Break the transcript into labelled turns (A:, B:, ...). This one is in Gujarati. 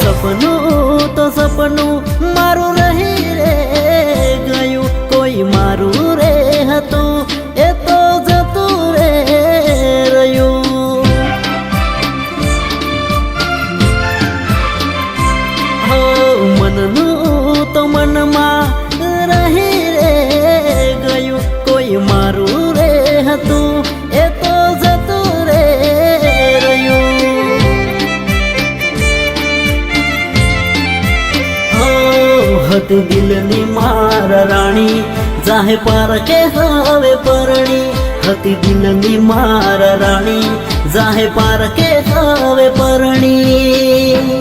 A: સપનું તો સપનું મારું રહી રે ગયું, કોઈ મારું રે હતું એ તો જતું રે રહ્યું. હો મનનું તો મનમાં રહી રે ગયું, કોઈ મારું રે હતું એ તો જતું રે રહ્યું. હતી દિલની મારા રાણી જાહે પારકે હવે પરણી, હતી દિલની મારા રાણી જાહે પારકે હવે પરણી.